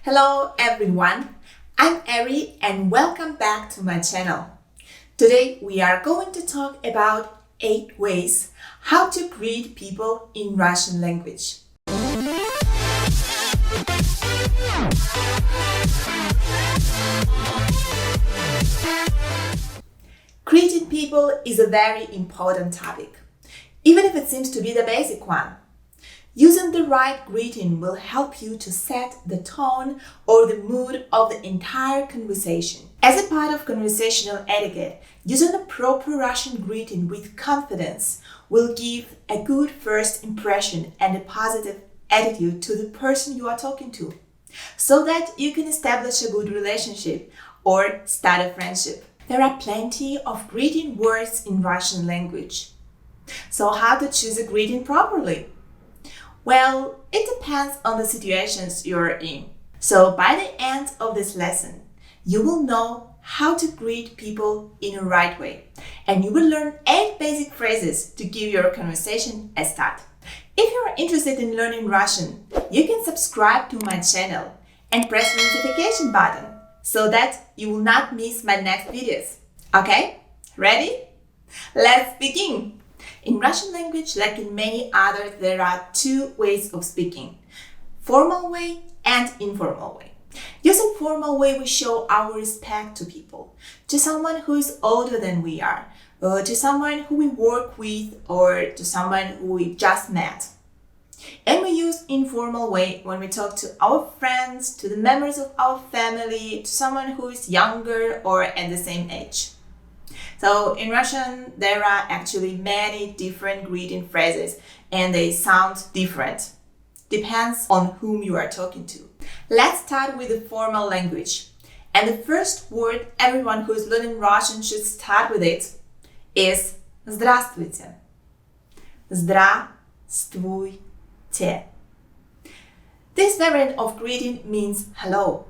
Hello everyone, I'm Ari and welcome back to my channel. Today we are going to talk about 8 ways how to greet people in Russian language. Greeting people is a very important topic, even if it seems to be the basic one. Using the right greeting will help you to set the tone or the mood of the entire conversation. As a part of conversational etiquette, using a proper Russian greeting with confidence will give a good first impression and a positive attitude to the person you are talking to, so that you can establish a good relationship or start a friendship. There are plenty of greeting words in Russian language. So how to choose a greeting properly? Well, it depends on the situations you're in. So by the end of this lesson, you will know how to greet people in a right way. And you will learn 8 basic phrases to give your conversation a start. If you're interested in learning Russian, you can subscribe to my channel and press the notification button so that you will not miss my next videos. Okay? Ready? Let's begin! In Russian language, like in many others, there are 2 ways of speaking: formal way and informal way. Using formal way, we show our respect to people, to someone who is older than we are, or to someone who we work with, or to someone who we just met. And we use informal way when we talk to our friends, to the members of our family, to someone who is younger or at the same age. So in Russian, there are actually many different greeting phrases and they sound different. Depends on whom you are talking to. Let's start with the formal language. And the first word everyone who is learning Russian should start with it is Здравствуйте. Здравствуйте. This variant of greeting means hello.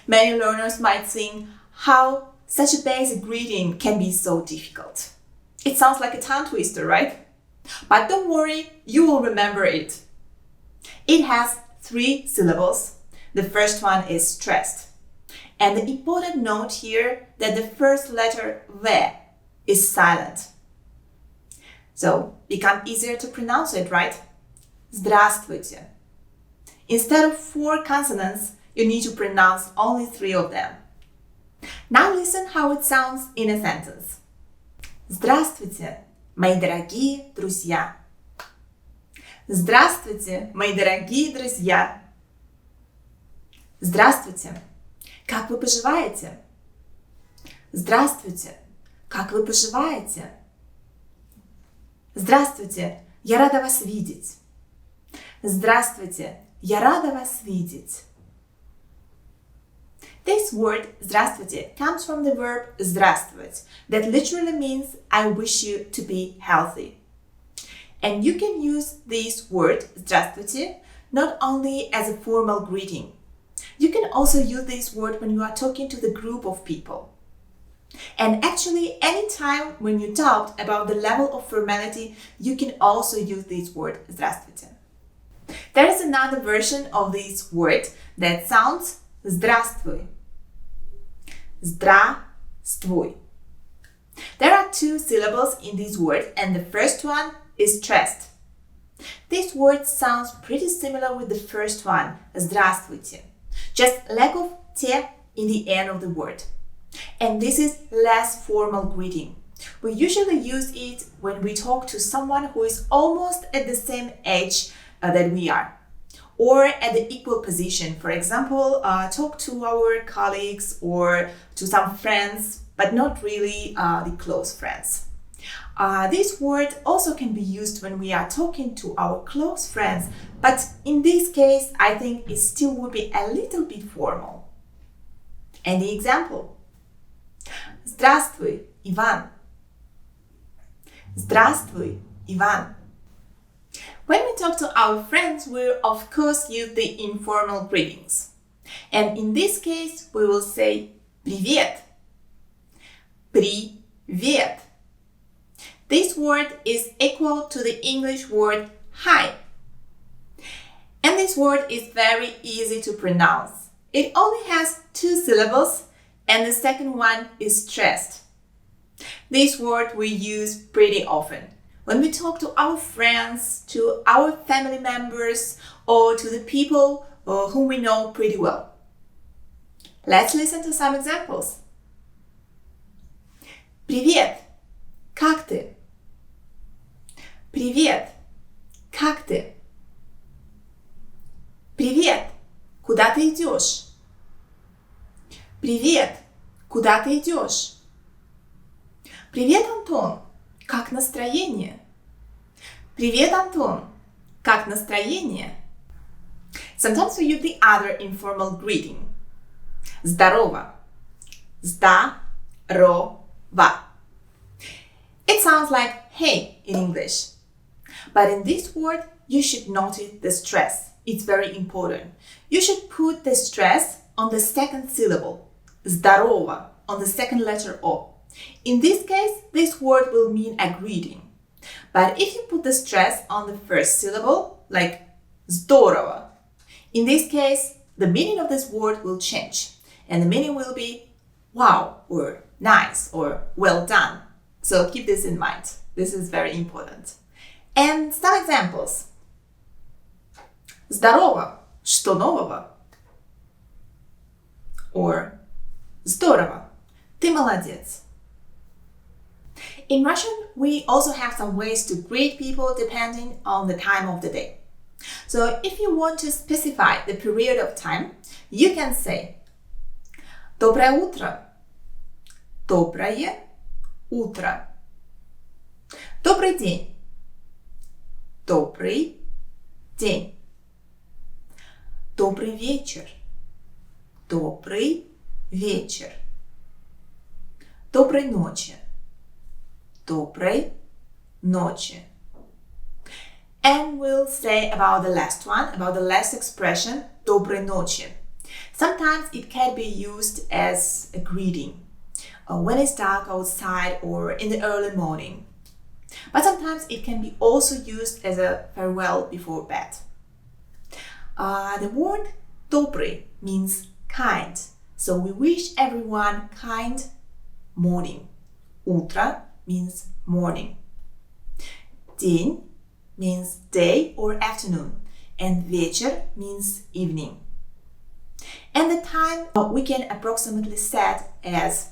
Many learners might think how such a basic greeting can be so difficult. It sounds like a tongue twister, right? But don't worry, you will remember it. It has 3 syllables. The first one is stressed. And the important note here that the first letter V is silent. So become easier to pronounce it, right? Здравствуйте. Instead of 4 consonants, you need to pronounce only 3 of them. Now listen how it sounds in a sentence. Здравствуйте, мои дорогие друзья. Здравствуйте, мои дорогие друзья. Здравствуйте, как вы поживаете? Здравствуйте, как вы поживаете? Здравствуйте, я рада вас видеть. Здравствуйте, я рада вас видеть. This word здравствуйте comes from the verb здравствовать, that literally means I wish you to be healthy. And you can use this word здравствуйте not only as a formal greeting. You can also use this word when you are talking to the group of people. And actually, anytime when you doubt about the level of formality, you can also use this word здравствуйте. There is another version of this word that sounds Здравствуй. Здравствуй. There are 2 syllables in this word and the first one is stressed. This word sounds pretty similar with the first one, Здравствуйте. Just lack of te in the end of the word. And this is less formal greeting. We usually use it when we talk to someone who is almost at the same age that we are, or at the equal position. For example, talk to our colleagues or to some friends, but not really the close friends. This word also can be used when we are talking to our close friends, but in this case, I think it still would be a little bit formal. And the example. Здравствуй, Иван. Здравствуй, Иван. When we talk to our friends, we of course use the informal greetings. And in this case, we will say привет. Привет. This word is equal to the English word hi. And this word is very easy to pronounce. It only has 2 syllables and the second one is stressed. This word we use pretty often when we talk to our friends, to our family members, or to the people whom we know pretty well. Let's listen to some examples. Привет, как ты? Привет, как ты? Привет, куда ты идешь? Привет, куда ты идешь? Привет, Антон, как настроение? Привет, Антон, как настроение? Sometimes we use the other informal greeting. Здорово. Здорово. It sounds like hey in English. But in this word, you should notice the stress. It's very important. You should put the stress on the second syllable. Здорово, on the second letter O. In this case, this word will mean a greeting. But if you put the stress on the first syllable, like здорово, in this case, the meaning of this word will change. And the meaning will be wow, or nice, or well done. So keep this in mind. This is very important. And some examples. Здорово, что нового? Or здорово, ты молодец. In Russian, we also have some ways to greet people depending on the time of the day. So if you want to specify the period of time, you can say Доброе утро. Доброе утро. Добрый день. Добрый день. Добрый вечер. Добрый вечер. Доброй ночи. Доброй ночи. And we'll say about the last one, about the last expression, доброй ночи. Sometimes it can be used as a greeting when it's dark outside or in the early morning. But sometimes it can be also used as a farewell before bed. The word добрый means kind. So we wish everyone kind morning. Утро means morning. День means day or afternoon. And вечер means evening. And the time we can approximately set as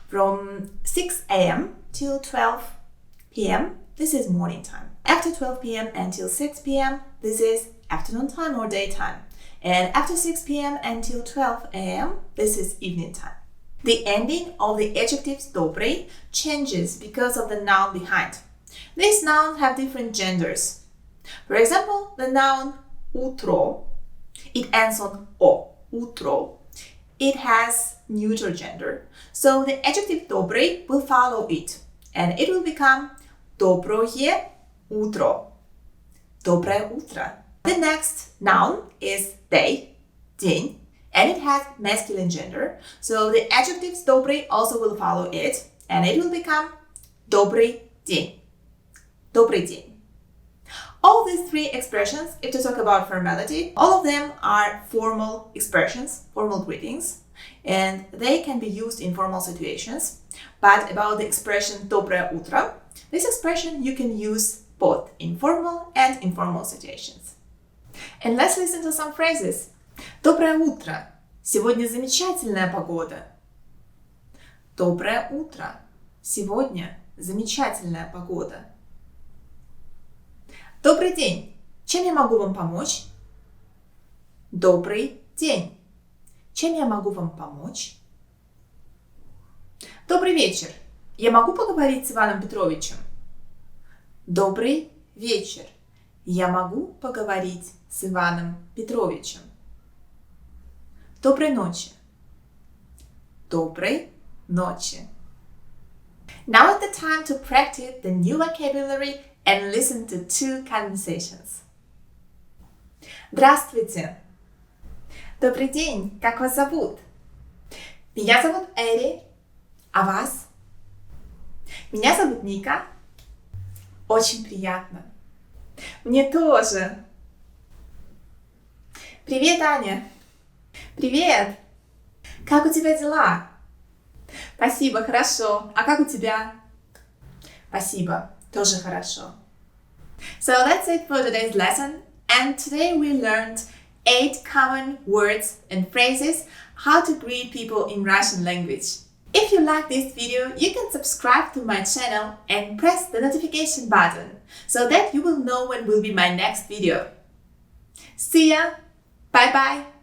from 6 a.m. till 12 p.m. This is morning time. After 12 p.m. until 6 p.m. this is afternoon time or daytime. And after 6 p.m. until 12 a.m. this is evening time. The ending of the adjectives добрый changes because of the noun behind. These nouns have different genders. For example, the noun утро, it ends on o, утро. It has neuter gender. So the adjective добрый will follow it. And it will become доброе утро. Доброе утро. The next noun is day, день. And it has masculine gender. So the adjectives добрый also will follow it. And it will become добрый день. Добрый день. All these 3 expressions, if to talk about formality, all of them are formal expressions, formal greetings, and they can be used in formal situations. But about the expression доброе утро, this expression you can use both in formal and informal situations. And let's listen to some phrases. Доброе утро. Сегодня замечательная погода. Доброе утро. Сегодня замечательная погода. Добрый день. Чем я могу вам помочь? Добрый день. Чем я могу вам помочь? Добрый вечер. Я могу поговорить с Иваном Петровичем? Добрый вечер. Я могу поговорить с Иваном Петровичем? Доброй ночи. Доброй ночи. Now is the time to practice the new vocabulary and listen to 2 conversations. Здравствуйте. Добрый день. Как вас зовут? Меня зовут Эри. А вас? Меня зовут Ника. Очень приятно. Мне тоже. Привет, Аня. Привет. Как у тебя дела? Спасибо, хорошо. А как у тебя? Спасибо, тоже хорошо. So that's it for today's lesson. And today we learned 8 common words and phrases how to greet people in Russian language. If you like this video, you can subscribe to my channel and press the notification button so that you will know when will be my next video. See ya! Bye bye!